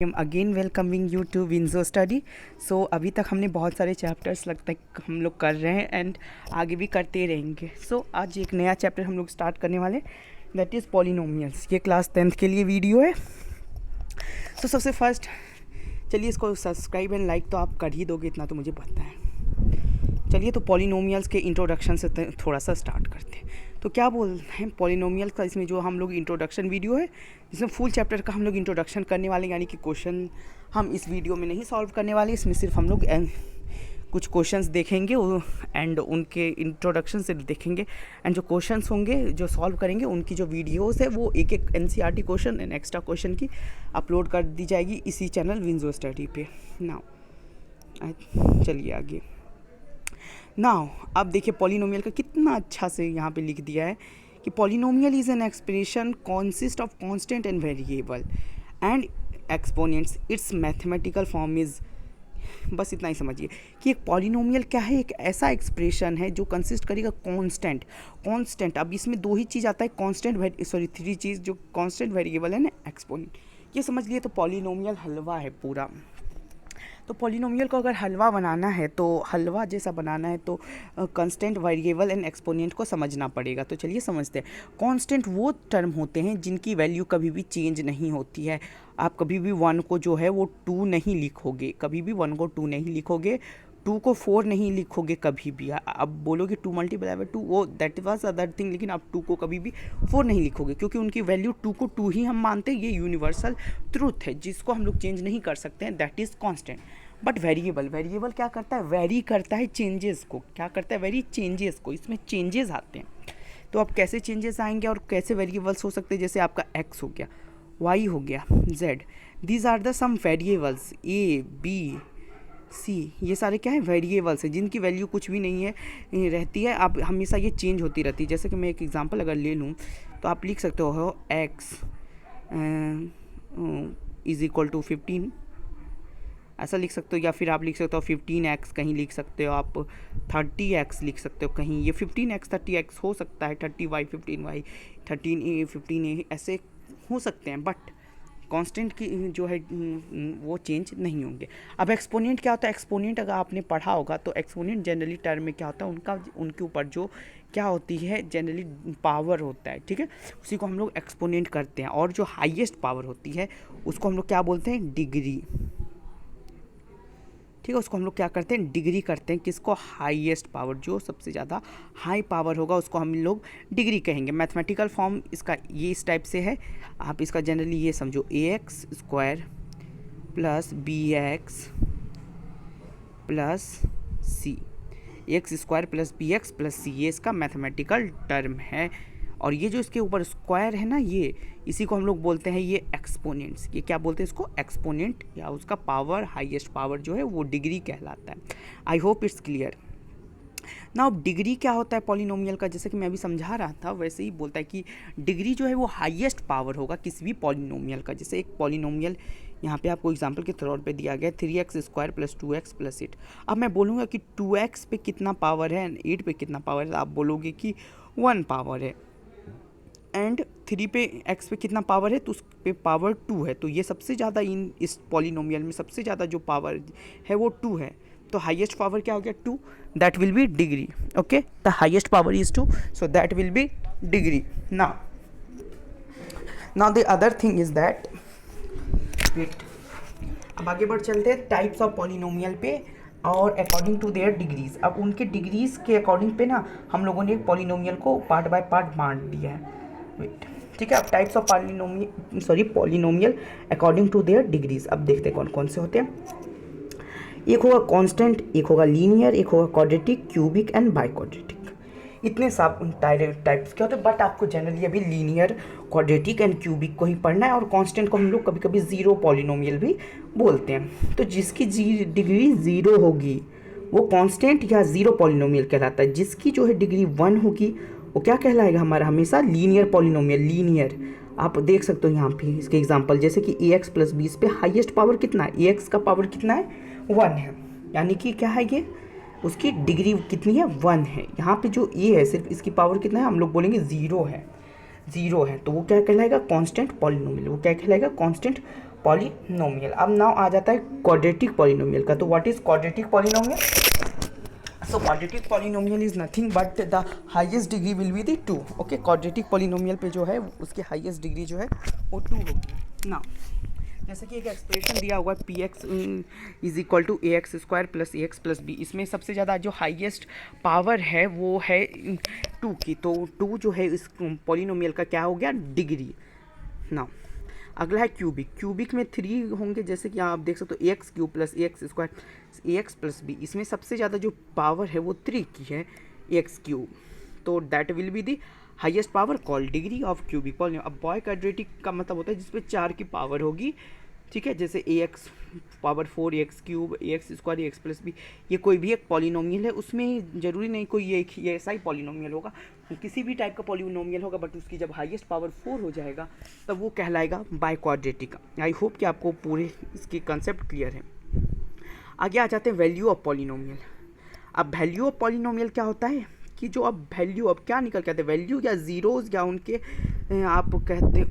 M again welcoming you to Winjo study. So अभी तक हमने बहुत सारे चैप्टर्स लगता है हम लोग कर रहे हैं एंड आगे भी करते रहेंगे। सो आज एक नया चैप्टर हम लोग स्टार्ट करने वाले, दैट इज़ पॉलिनोमियल्स। ये क्लास 10th के लिए वीडियो है। सो सबसे फर्स्ट चलिए इसको सब्सक्राइब एंड लाइक तो आप कर ही दोगे, इतना तो मुझे पता है। चलिए तो पॉलिनोमियल्स के इंट्रोडक्शन से थोड़ा सा स्टार्ट करते हैं। तो क्या बोल रहे हैं पॉलिनोमियल्स का, इसमें जो हम लोग इंट्रोडक्शन वीडियो है जिसमें फुल चैप्टर का हम लोग इंट्रोडक्शन करने वाले, यानी कि क्वेश्चन हम इस वीडियो में नहीं सॉल्व करने वाले। इसमें सिर्फ हम लोग कुछ क्वेश्चंस देखेंगे एंड उनके इंट्रोडक्शन से देखेंगे एंड जो क्वेश्चंस होंगे जो सॉल्व करेंगे उनकी जो वीडियोस है वो एक एक NCERT question and extra question की अपलोड कर दी जाएगी इसी चैनल विंजो स्टडी पे। नाउ चलिए आगे। नाउ अब देखिए पॉलिनोमियल का कितना अच्छा से यहाँ पे लिख दिया है कि polynomial is an expression consist of constant and variable and exponents, it's mathematical form is. बस इतना ही समझिए कि एक पॉलिनोमियल क्या है, एक ऐसा एक्सप्रेशन है जो कंसिस्ट करेगा कांस्टेंट। अब इसमें दो ही चीज़ आता है, थ्री चीज़, जो कांस्टेंट, वेरिएबल है ना एक्सपोनेंट। ये समझ लिए तो पॉलिनोमियल हलवा है पूरा। तो पॉलिनोमियल को अगर हलवा बनाना है, तो हलवा जैसा बनाना है तो कांस्टेंट, वेरिएबल एंड एक्सपोनेंट को समझना पड़ेगा। तो चलिए समझते हैं। कांस्टेंट वो टर्म होते हैं जिनकी वैल्यू कभी भी चेंज नहीं होती है। आप कभी भी 1 को जो है वो 2 नहीं लिखोगे, कभी भी 1 को 2 नहीं लिखोगे, 2 को 4 नहीं लिखोगे कभी भी। अब बोलोगे 2 मल्टीप्लाई बाय 2, वो दैट वाज अदर थिंग, लेकिन आप 2 को कभी भी 4 नहीं लिखोगे क्योंकि उनकी वैल्यू 2 को 2 ही हम मानते हैं। ये यूनिवर्सल ट्रूथ है जिसको हम लोग चेंज नहीं कर सकते हैं, that is constant. But variable क्या करता है, वेरी करता है चेंजेस को। क्या करता है, वेरी चेंजेस को। इसमें चेंजेस आते हैं। तो अब कैसे चेंजेस आएंगे और कैसे वेरिएबल्स हो सकते हैं, जैसे आपका एक्स हो गया, वाई हो गया, Z, these are the some variables, A B C, ये सारे क्या है, वेरिएबल्स हैं जिनकी वैल्यू कुछ भी नहीं है रहती है। अब हमेशा ये चेंज होती रहती है। जैसे कि मैं एक एग्जांपल अगर ले लूँ तो आप लिख सकते हो एक्स इज़ इक्वल टू 15, ऐसा लिख सकते हो। या फिर आप लिख सकते हो 15x, कहीं लिख सकते हो आप 30x लिख सकते हो कहीं। ये 15x 30x हो सकता है, 30y 15y 13a 15a ऐसे हो सकते हैं, बट कांस्टेंट की जो है वो चेंज नहीं होंगे। अब एक्सपोनेंट क्या होता है, एक्सपोनेंट अगर आपने पढ़ा होगा तो एक्सपोनेंट जनरली टर्म में क्या होता है, उनके ऊपर जो क्या होती है जनरली पावर होता है, ठीक है, उसी को हम लोग एक्सपोनेंट करते हैं। और जो हाईएस्ट पावर होती है उसको हम लोग क्या बोलते हैं, डिग्री, ठीक है। उसको हम लोग क्या करते हैं, डिग्री करते हैं। किसको, हाईएस्ट पावर, जो सबसे ज़्यादा हाई पावर होगा उसको हम लोग डिग्री कहेंगे। मैथमेटिकल फॉर्म इसका ये इस टाइप से है। आप इसका जनरली ये समझो, ax square plus bx plus c, x square plus bx plus c, ये इसका मैथमेटिकल टर्म है। और ये जो इसके ऊपर स्क्वायर है ना, ये इसी को हम लोग बोलते हैं ये एक्सपोनेंट्स। ये क्या बोलते हैं इसको, एक्सपोनेंट, या उसका पावर, हाईएस्ट पावर जो है वो डिग्री कहलाता है। I hope it's clear. ना अब डिग्री क्या होता है पॉलिनोमियल का, जैसे कि मैं अभी समझा रहा था वैसे ही बोलता है कि डिग्री जो है वो हाईएस्ट पावर होगा किसी भी पॉलिनोमियल का। जैसे एक पॉलिनोमियल यहाँ पे आपको एग्जांपल के तौर पे दिया गया 3x square plus 2x plus 8। अब मैं बोलूँगा कि 2x पे कितना पावर है एंड 8 पे कितना पावर है, आप बोलोगे कि 1 पावर है। एंड 3 पे x पे कितना पावर है, तो उस पे पावर 2 है। तो ये सबसे ज़्यादा इस पॉलिनोमियल में सबसे ज़्यादा जो पावर है वो 2 है। तो हाईएस्ट पावर क्या हो गया, 2, that will be degree. Okay, the highest power is 2, so that will be degree. Now the other thing is that, wait, अब आगे बढ़ चलते हैं टाइप्स ऑफ पॉलिनोमियल पे और अकॉर्डिंग टू देयर डिग्रीज। अब उनके डिग्रीज के अकॉर्डिंग पे ना हम लोगों ने पॉलिनोमियल को पार्ट बाय पार्ट बांट दिया है। वेट, ठीक है। अब types of polynomial according to their degrees, अब देखते हैं कौन कौन से होते हैं। एक होगा कांस्टेंट, एक होगा लीनियर, एक होगा क्वाड्रेटिक, क्यूबिक एंड बाइक्वाड्रेटिक। इतने सब टाइप्स के होते हैं, बट आपको जनरली अभी लीनियर, क्वाड्रेटिक एंड क्यूबिक को ही पढ़ना है। और कांस्टेंट को हम लोग कभी कभी ज़ीरो पॉलिनोमियल भी बोलते हैं। तो जिसकी डिग्री ज़ीरो होगी वो कांस्टेंट या ज़ीरो पॉलिनोमियल कहलाता है। जिसकी जो है डिग्री 1 होगी वो क्या कहलाएगा हमारा, हमेशा लीनियर पॉलिनोमियल। लीनियर आप देख सकते हो यहाँ पे इसके एग्जांपल, जैसे कि ax प्लस b, इस पे हाईएस्ट पावर कितना है, ax का पावर कितना है, 1 है, यानी कि क्या है ये, उसकी डिग्री कितनी है, 1 है। यहाँ पे जो a है सिर्फ इसकी पावर कितना है, हम लोग बोलेंगे 0 है, 0 है। तो वो क्या कहलाएगा, कांस्टेंट पॉलिनोमियल। वो क्या कहलाएगा, कांस्टेंट पॉलिनोमियल। अब नाउ आ जाता है क्वाड्रेटिक पॉलिनोमियल का। तो what is quadratic polynomial? So quadratic polynomial is nothing but the highest degree will be the 2। Okay, quadratic polynomial पे जो है उसकी हाईएस्ट डिग्री जो है वो 2 होगी। नाउ जैसे कि एक एक्सप्रेशन दिया हुआ है P X is equal to A X square plus A X plus B. इसमें सबसे ज़्यादा जो हाईएस्ट पावर है वो है 2 की। तो 2 जो है इस पॉलिनोमियल का क्या हो गया? डिग्री। नाउ अगला है क्यूबिक। क्यूबिक में 3 होंगे, जैसे कि आप देख सकते हो A x cube plus A X square A X plus B. इसमें सबसे ज़्यादा जो पावर है वो 3 की है, ए एक्स क्यूब। तो that will be the highest power called degree of cubic polynomial. अब बॉय क्वाड्रेटिक का मतलब होता है जिसपे 4 की पावर होगी, ठीक है, जैसे A x power 4 A x cube A X square A X plus B. ये कोई भी एक पॉलिनोमियल है, उसमें ज़रूरी नहीं कोई ये ऐसा ही पॉलिनोमियल होगा, किसी भी टाइप का पॉलिनोमियल होगा, बट उसकी जब हाईएस्ट पावर 4 हो जाएगा तब वो कहलाएगा बाय क्वाड्रेटिक। आई होप कि आपको पूरे इसके कंसेप्ट क्लियर है। आगे आ जाते हैं वैल्यू ऑफ पॉलिनोमियल। अब वैल्यू ऑफ पॉलिनोमियल क्या होता है कि जो अब वैल्यू अब क्या निकल के आते हैं, वैल्यू या ज़ीरोज़ या उनके आप कहते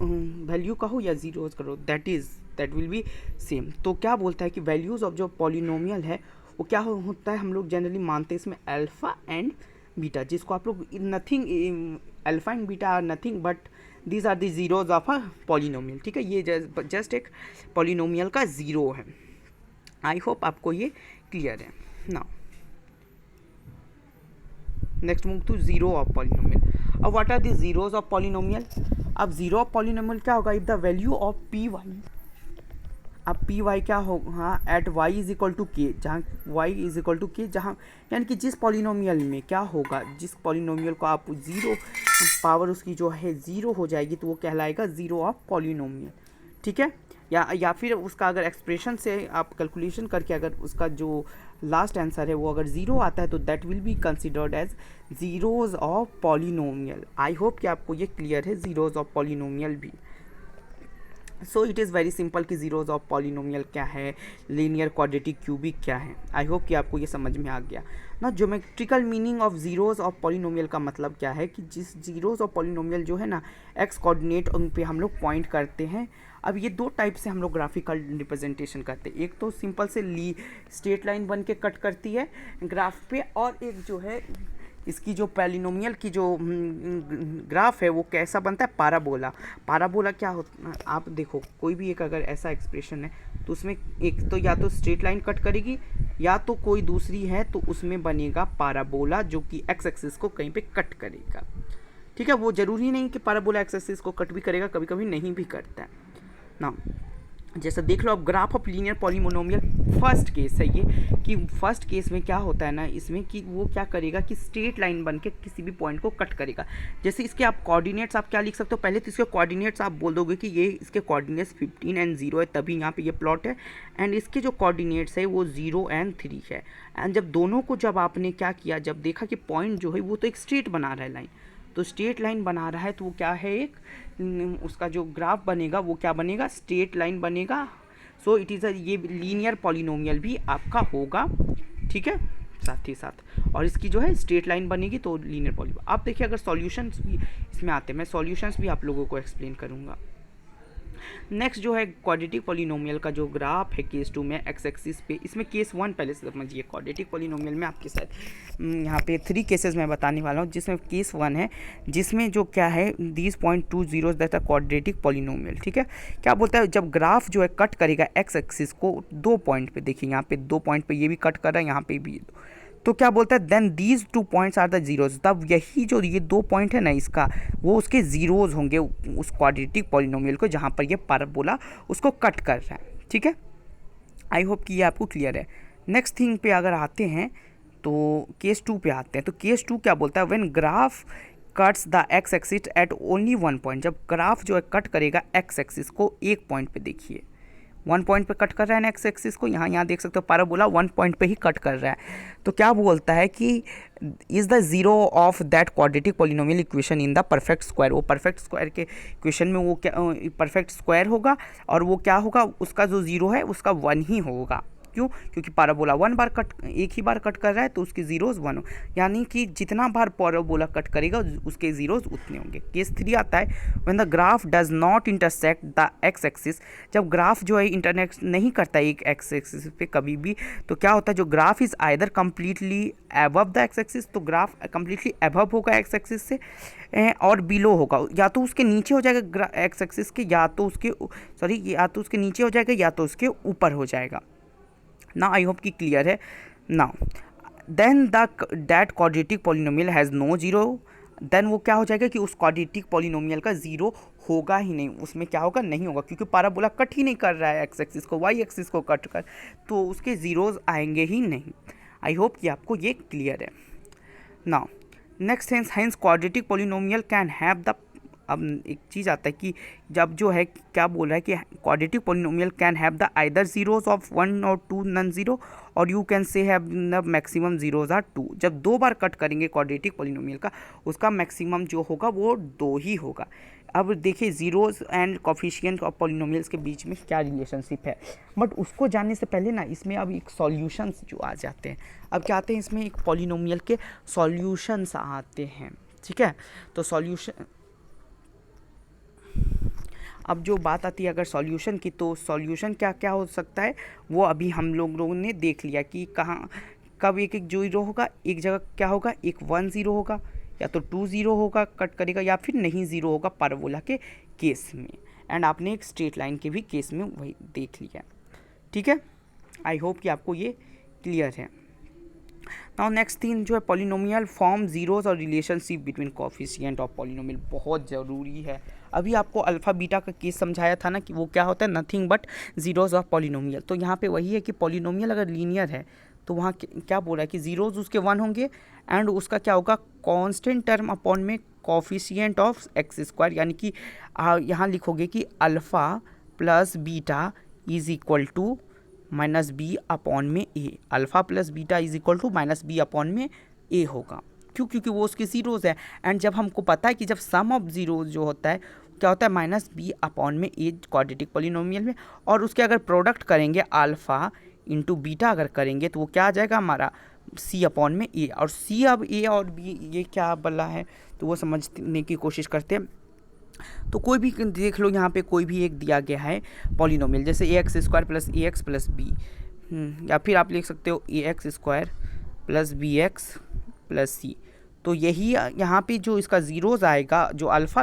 वैल्यू कहो या ज़ीरोज़ करो, दैट विल बी सेम। तो क्या बोलता है कि वैल्यूज़ ऑफ जो पॉलिनोमियल है वो क्या होता है, हम लोग जनरली मानते हैं इसमें अल्फ़ा एंड बीटा, जिसको आप लोग nothing alpha and beta are nothing but these are the zeroes of a polynomial. ठीक है, ये जस्ट एक पॉलिनोमियल का ज़ीरो है। आई होप आपको ये क्लियर है। Now next move to zero of polynomial. अब what are the zeros of polynomial? अब जीरो ऑफ पॉलिनोमियल क्या होगा? If the value of P Y, अब पी वाई क्या होगा at Y is equal to K, जहाँ Y is equal to K, जहाँ यानी कि जिस पॉलिनोमियल में क्या होगा, जिस पॉलिनोमियल को आप ज़ीरो पावर उसकी जो है ज़ीरो हो जाएगी तो वो कहलाएगा ज़ीरो ऑफ पॉलिनोमियल। ठीक है, या फिर उसका अगर एक्सप्रेशन से आप कैलकुलेशन करके अगर उसका जो लास्ट आंसर है वो अगर ज़ीरो आता है तो that will be considered as zeroes of polynomial. I hope कि आपको ये क्लियर है ज़ीरोज़ ऑफ पॉलिनोमियल भी। So it is very simple कि ज़ीरोज़ ऑफ पॉलिनोमियल क्या है, लीनियर क्वाड्रेटिक क्यूबिक क्या है। आई होप कि आपको ये समझ में आ गया ना। Geometrical meaning of zeros of polynomial का मतलब क्या है कि जिस ज़ीरोज़ ऑफ पॉलिनोमियल जो है ना एक्स कोऑर्डिनेट उन पे हम लोग पॉइंट करते हैं। अब ये दो टाइप से हम लोग ग्राफिकल रिप्रेजेंटेशन करते हैं, एक तो सिंपल से स्ट्रेट लाइन बन के कट करती है ग्राफ पे, और एक जो है इसकी जो पॉलिनोमियल की जो ग्राफ है वो कैसा बनता है, पाराबोला। पाराबोला क्या होता है, आप देखो कोई भी एक अगर ऐसा एक्सप्रेशन है तो उसमें एक तो या तो स्ट्रेट लाइन कट करेगी या तो कोई दूसरी है तो उसमें बनेगा पाराबोला जो कि एक्स एक्सिस को कहीं पे कट करेगा। ठीक है, वो ज़रूरी नहीं कि पाराबोला एक्स एक्सिस को कट भी करेगा, कभी कभी नहीं भी करता है ना। जैसा देख लो अब graph of linear polynomial first case है ये, कि फर्स्ट केस में क्या होता है ना इसमें कि वो क्या करेगा कि स्ट्रेट लाइन बन के किसी भी पॉइंट को कट करेगा। जैसे इसके आप कोऑर्डिनेट्स आप क्या लिख सकते हो, पहले तो इसके कोऑर्डिनेट्स आप बोल दोगे कि ये इसके कोऑर्डिनेट्स 15 एंड 0 है, तभी यहाँ पे ये प्लॉट है। एंड इसके जो कोऑर्डिनेट्स है वो 0 एंड 3 है। एंड जब दोनों को जब आपने क्या किया, जब देखा कि पॉइंट जो है वो तो एक स्ट्रेट बना रहा है लाइन, तो स्ट्रेट लाइन बना रहा है तो वो क्या है, एक उसका जो ग्राफ बनेगा वो क्या बनेगा, स्ट्रेट लाइन बनेगा। सो इट इज़ ये लीनियर पॉलिनोमियल भी आपका होगा। ठीक है, साथ ही साथ और इसकी जो है स्ट्रेट लाइन बनेगी तो लीनियर पॉलिनोमियल। आप देखिए अगर सॉल्यूशंस भी इसमें आते हैं, मैं सॉल्यूशंस भी आप लोगों को एक्सप्लेन करूँगा। नेक्स्ट जो है क्वाड्रेटिक पॉलिनोमियल का जो ग्राफ है केस 2 में एक्स एक्सिस पे, इसमें केस 1 पहले से समझिए। क्वाड्रेटिक पॉलिनोमियल में आपके साथ यहाँ पे 3 केसेस मैं बताने वाला हूँ, जिसमें केस 1 है जिसमें जो क्या है these point 2 zeroes that are quadratic polynomial. ठीक है, क्या बोलता है, जब ग्राफ जो है कट करेगा एक्स एक्सिस को 2 पॉइंट पे, देखिए यहाँ पे 2 पॉइंट पे ये भी कट कर रहा है, यहाँ पे भी, तो क्या बोलता है then these 2 points are the zeroes. तब यही जो ये 2 पॉइंट है ना इसका वो उसके जीरोज होंगे उस क्वाड्रेटिक पॉलिनोमियल को जहाँ पर ये पाराबोला उसको कट कर रहा है। ठीक है, आई होप कि ये आपको क्लियर है। नेक्स्ट थिंग पे अगर आते हैं तो केस 2 पे आते हैं, तो केस 2 क्या बोलता है, when graph cuts the x axis at only 1 point. जब ग्राफ जो है कट करेगा एक्स एक्सिस को एक पॉइंट पे, देखिए 1 पॉइंट पे कट कर रहा है ना एक्स एक्सिस को, यहाँ देख सकते हो पाराबोला 1 पॉइंट पे ही कट कर रहा है। तो क्या बोलता है कि is the zero of that quadratic polynomial equation in the perfect square. वो परफेक्ट स्क्वायर के इक्वेशन में वो क्या परफेक्ट स्क्वायर होगा और वो क्या होगा, उसका जो ज़ीरो है उसका 1 ही होगा, क्यों? क्योंकि पैराबोला एक ही बार कट कर रहा है तो उसके जीरोज 1 हो, यानी कि जितना बार पैराबोला कट करेगा उसके जीरोज उतने होंगे। केस 3 आता है when the graph does not intersect the x axis, जब ग्राफ जो है इंटरनेक्ट नहीं करता एक एक्स एक्सिस पे कभी भी, तो क्या होता है, जो graph is either completely above the x axis, तो ग्राफ कंप्लीटली अबव होगा एक्स एक्सिस से, और बिलो होगा, या तो उसके नीचे हो जाएगा एक्स एक्सिस के, या तो उसके नीचे हो जाएगा या तो उसके ऊपर हो जाएगा ना। आई होप कि क्लियर है। Now then that quadratic polynomial has no zero, then वो क्या हो जाएगा कि उस क्वाड्रेटिक पॉलिनोमियल का जीरो होगा ही नहीं, उसमें क्या होगा, नहीं होगा, क्योंकि पैराबोला कट ही नहीं कर रहा है एक्स एक्सिस को, वाई एक्सिस को कट कर, तो उसके जीरोज आएंगे ही नहीं। आई होप कि आपको ये क्लियर है। Now next hence quadratic polynomial can have the, अब एक चीज़ आता है कि जब जो है क्या बोल रहा है कि quadratic polynomial can have the either zeroes of 1 और 2 नॉन जीरो, और you can say have the maximum zeroes are 2। जब 2 बार कट करेंगे क्वाड्रेटिक पॉलिनोमियल का, उसका मैक्सिमम जो होगा वो 2 ही होगा। अब देखिए zeros and coefficient of polynomials के बीच में क्या रिलेशनशिप है, बट उसको जानने से पहले ना इसमें अब एक सॉल्यूशंस जो आ जाते हैं। अब क्या आते हैं इसमें, एक पॉलिनोमियल के सॉल्यूशंस आते हैं, ठीक है। तो सॉल्यूशन, अब जो बात आती है अगर सॉल्यूशन की, तो सॉल्यूशन क्या क्या हो सकता है वो अभी हम लोगों ने देख लिया कि कहाँ कब एक एक जीरो होगा, एक जगह क्या होगा, एक 1 0 होगा, या तो 2 0 होगा कट करेगा, या फिर नहीं 0 होगा पैराबोला के केस में, एंड आपने एक स्ट्रेट लाइन के भी केस में वही देख लिया, ठीक है। आई होप कि आपको ये क्लियर है। नाउ नेक्स्ट थिंग जो है पॉलिनोमियल फॉर्म जीरोज और relationship between coefficient of polynomial, बहुत ज़रूरी है। अभी आपको अल्फ़ा बीटा का केस समझाया था ना कि वो क्या होता है, nothing but zeros of polynomial. तो यहाँ पे वही है कि पॉलिनोमियल अगर लीनियर है तो वहाँ क्या बोल रहा है कि जीरोज उसके 1 होंगे, एंड उसका क्या होगा, कांस्टेंट टर्म अपॉन में कोफिशिएंट ऑफ एक्स स्क्वायर, यानी कि यहाँ लिखोगे कि alpha plus beta is equal to minus B upon में A, alpha plus beta is equal to minus B upon में ए होगा। क्यों? क्योंकि वो उसके जीरोज़ है, एंड जब हमको पता है कि जब सम ऑफ जीरोज जो होता है क्या होता है, माइनस बी अपॉन में ए क्वाड्रेटिक पॉलिनोमियल में, और उसके अगर प्रोडक्ट करेंगे अल्फ़ा इंटू बीटा अगर करेंगे तो वो क्या आ जाएगा हमारा, सी अपॉन में ए। और सी अब ए और बी ये क्या बला है तो वो समझने की कोशिश करते हैं। तो कोई भी देख लो, यहाँ पे कोई भी एक दिया गया है पॉलिनोमियल, जैसे A X square plus A X plus B, या फिर आप लिख सकते हो A X square plus B X plus C. तो यही यहाँ पे जो इसका जीरोज आएगा, जो अल्फ़ा,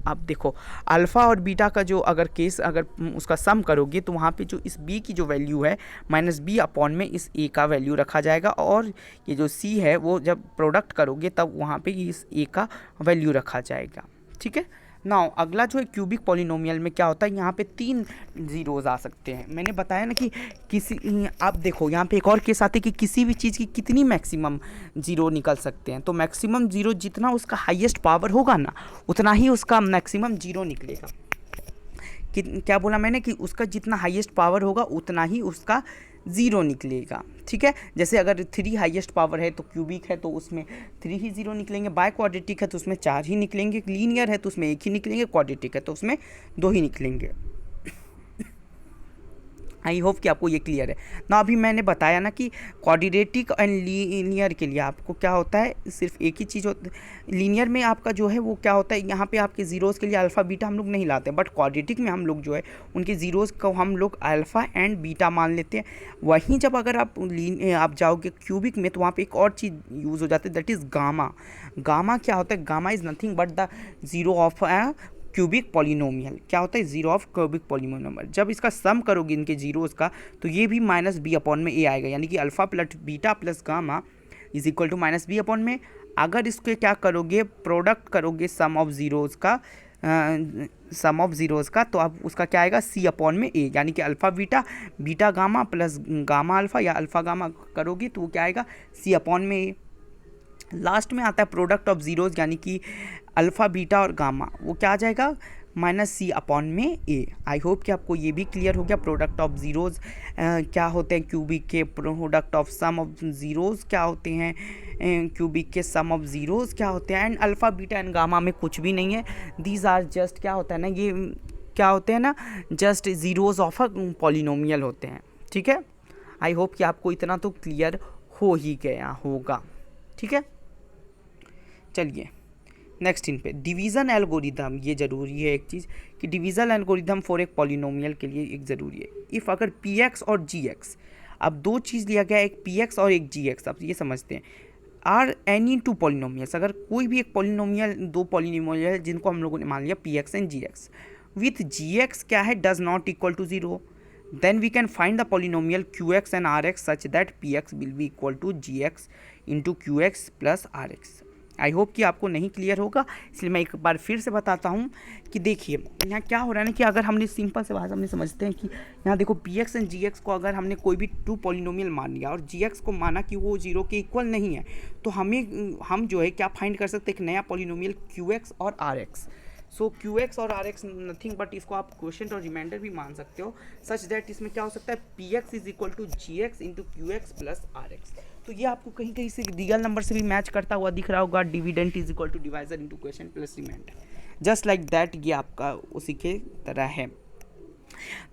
आप देखो अल्फ़ा और बीटा का जो अगर केस अगर उसका सम करोगे तो वहाँ पे जो इस बी की जो वैल्यू है माइनस बी अपॉन में इस ए का वैल्यू रखा जाएगा, और ये जो सी है वो जब प्रोडक्ट करोगे तब वहाँ पे इस ए का वैल्यू रखा जाएगा, ठीक है। नाउ अगला जो है क्यूबिक पॉलिनोमियल में क्या होता है, यहाँ पे 3 जीरोज आ सकते हैं। मैंने बताया ना कि किसी, आप देखो यहाँ पे एक और केस आते हैं कि किसी भी चीज़ की कितनी मैक्सिमम जीरो निकल सकते हैं। तो मैक्सिमम जीरो जितना उसका हाईएस्ट पावर होगा ना, उतना ही उसका मैक्सिमम जीरो निकलेगा। क्या बोला मैंने कि उसका जितना हाईएस्ट पावर होगा उतना ही उसका ज़ीरो निकलेगा, ठीक है। जैसे अगर 3 हाईएस्ट पावर है तो क्यूबिक है तो उसमें 3 ही जीरो निकलेंगे, बाय क्वाड्रेटिक है तो उसमें 4 ही निकलेंगे, लीनियर है तो उसमें 1 ही निकलेंगे, क्वाड्रेटिक है तो उसमें 2 ही निकलेंगे। आई होप कि आपको ये क्लियर है ना। अभी मैंने बताया ना कि क्वाड्रेटिक एंड लीनियर के लिए आपको क्या होता है, सिर्फ एक ही चीज़ होती है। लीनियर में आपका जो है वो क्या होता है, यहाँ पे आपके जीरोज़ के लिए अल्फ़ा बीटा हम लोग नहीं लाते, बट क्वाड्रेटिक में हम लोग जो है उनके जीरोज़ को हम लोग अल्फ़ा एंड बीटा मान लेते हैं। वहीं जब अगर आप जाओगे क्यूबिक में तो वहाँ पर एक और चीज़ यूज़ हो जाती है, दैट इज़ गामा। गामा क्या होता है, gamma is nothing but the zero of cubic polynomial. क्या होता है, जीरो ऑफ क्यूबिक पॉलिनोमियल। जब इसका सम करोगे इनके जीरोस का तो ये भी माइनस बी अपॉन में ए आएगा, यानी कि alpha plus beta plus gamma is equal to minus B upon में। अगर इसके क्या करोगे, प्रोडक्ट करोगे सम ऑफ जीरोज़ का तो अब उसका क्या आएगा, सी अपॉन में ए, यानी कि alpha beta beta gamma plus gamma alpha या अल्फ़ा गामा करोगे तो वो क्या आएगा, सी अपॉन में ए। लास्ट में आता है प्रोडक्ट ऑफ जीरोज़, यानी कि अल्फ़ा बीटा और गामा, वो क्या आ जाएगा, माइनस सी अपॉन में ए। आई होप कि आपको ये भी क्लियर हो गया। प्रोडक्ट ऑफ ज़ीरोज़ क्या होते हैं क्यूबिक के, product of sum of zeroes क्या होते हैं क्यूबिक के, सम ऑफ ज़ीरोज़ क्या होते हैं, and alpha beta and gamma में कुछ भी नहीं है। दीज आर जस्ट क्या होता है ना, ये क्या होते हैं ना, just zeros of a polynomial होते हैं, ठीक है। आई होप कि आपको इतना तो क्लियर हो ही गया होगा, ठीक है। चलिए नेक्स्ट इन पे डिवीज़न एल्गोरिदम, ये ज़रूरी है एक चीज़ कि डिवीज़न एल्गोरिदम फॉर एक पॉलिनोमियल के लिए एक ज़रूरी है। इफ़ अगर पी एक्स और जी एक्स, अब दो चीज़ लिया गया, एक पी एक्स और एक जी एक्स, आप ये समझते हैं, आर एनी टू पॉलिनोमियल्स, अगर कोई भी एक पॉलिनोमियल, दो पॉलिनोमियल जिनको हम लोगों ने मान लिया P X and G X, with G X क्या है, does not equal to zero, then we can find the polynomial qx and rx such that px will be equal to gx into qx plus rx। I hope कि आपको नहीं clear होगा, इसलिए मैं एक बार फिर से बताता हूँ कि देखिए यहाँ क्या हो रहा है ना, कि अगर हमने सिंपल से बात हमने समझते हैं कि यहाँ देखो P X and G X को अगर हमने कोई भी टू पॉलिनोमियल मान लिया और जी एक्स को माना कि वो जीरो के इक्वल नहीं है, तो हम जो है क्या फाइंड कर सकते हैं, एक नया पॉलिनोमियल क्यू एक्स और R X. So Q X और आर एक्स नथिंग बट, इसको आप क्वेश्चन और रिमाइंडर भी मान सकते हो, सच दैट इसमें क्या हो सकता है, P X is equal to G X into Q X plus R X. तो ये आपको कहीं कहीं से रियल नंबर से भी मैच करता हुआ दिख रहा होगा, dividend is equal to divisor into question plus remainder, just like that, ये आपका उसी के तरह है।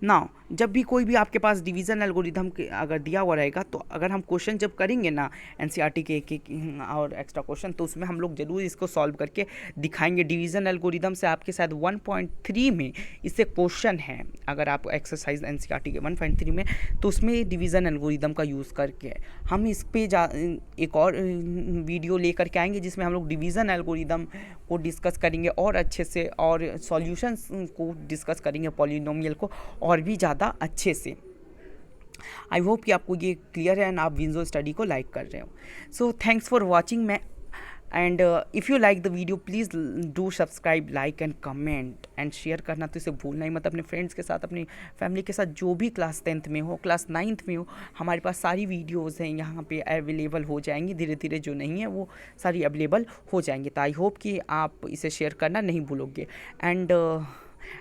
नाउ जब भी कोई भी आपके पास डिवीज़न एल्गोरिदम के अगर दिया हुआ रहेगा, तो अगर हम क्वेश्चन जब करेंगे ना एनसीईआरटी के एक और एक्स्ट्रा क्वेश्चन, तो उसमें हम लोग जरूर इसको सॉल्व करके दिखाएंगे। डिवीज़न एल्गोरिदम से आपके शायद 1.3 में इससे क्वेश्चन है, अगर आप एक्सरसाइज एनसीईआरटी के 1.3 में, तो उसमें डिवीज़न एल्गोरिदम का यूज़ करके हम इस पे एक और वीडियो लेकर के आएंगे जिसमें हम लोग डिवीज़न एल्गोरिदम को डिस्कस करेंगे और अच्छे से, और सॉल्यूशंस को डिस्कस करेंगे पॉलिनोमियल को और भी ज़्यादा अच्छे से। आई होप कि आपको ये क्लियर है एंड आप विंडो स्टडी को लाइक कर रहे हो। सो थैंक्स फॉर वॉचिंग मैं, and if you like the video please do subscribe, like and comment and share करना तो इसे भूलना ही मत, अपने फ्रेंड्स के साथ, अपनी फैमिली के साथ, जो भी क्लास 10th में हो, क्लास 9th में हो। हमारे पास सारी वीडियोज़ हैं यहाँ पे अवेलेबल हो जाएंगी, धीरे धीरे जो नहीं है वो सारी अवेलेबल हो जाएंगी। तो आई होप कि आप इसे शेयर करना नहीं भूलोगे। And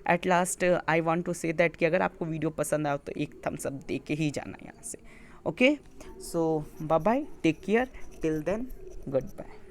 at last I want to say that कि अगर आपको वीडियो पसंद आए तो एक थम्स अप दे के ही जाना यहाँ से। Okay, so bye bye, take care, till then good bye.